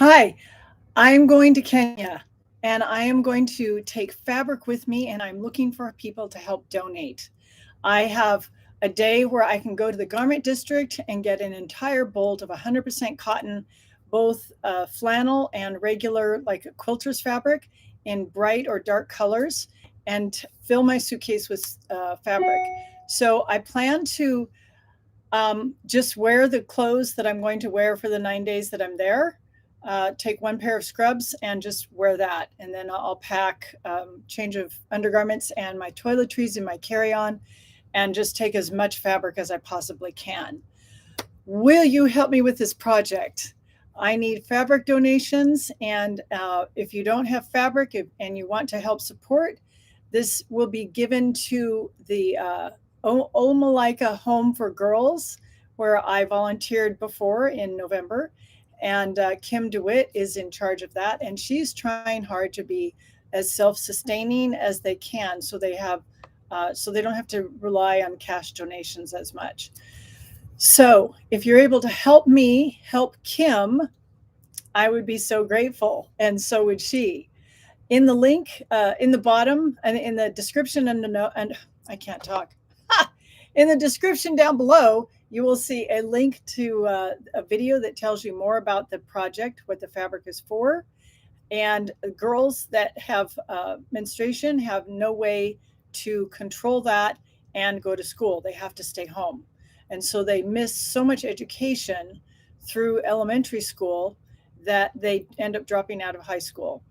Hi, I'm going to Kenya and I am going to take fabric with me and I'm looking for people to help donate. I have a day where I can go to the garment district and get an entire bolt of 100% cotton, both flannel and regular, like quilter's fabric, in bright or dark colors, and fill my suitcase with fabric. So I plan to just wear the clothes that I'm going to wear for the 9 days that I'm there. Take one pair of scrubs and just wear that. And then I'll pack change of undergarments and my toiletries in my carry-on and just take as much fabric as I possibly can. Will you help me with this project? I need fabric donations. And if you don't have fabric and you want to help support, this will be given to the Omalika Home for Girls, where I volunteered before in November. And Kim DeWitt is in charge of that. And she's trying hard to be as self-sustaining as they can, so they have so they don't have to rely on cash donations as much. So if you're able to help me help Kim, I would be so grateful, and so would she. In the link in the bottom and in the description and I can't talk. In the description down below, you will see a link to a video that tells you more about the project, what the fabric is for. And girls that have menstruation have no way to control that and go to school. They have to stay home. And so they miss so much education through elementary school that they end up dropping out of high school.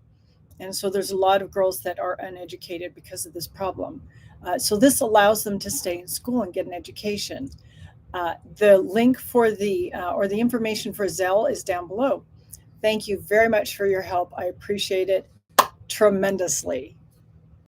And so there's a lot of girls that are uneducated because of this problem. So this allows them to stay in school and get an education. The link for or the information for Zelle is down below. Thank you very much for your help. I appreciate it tremendously.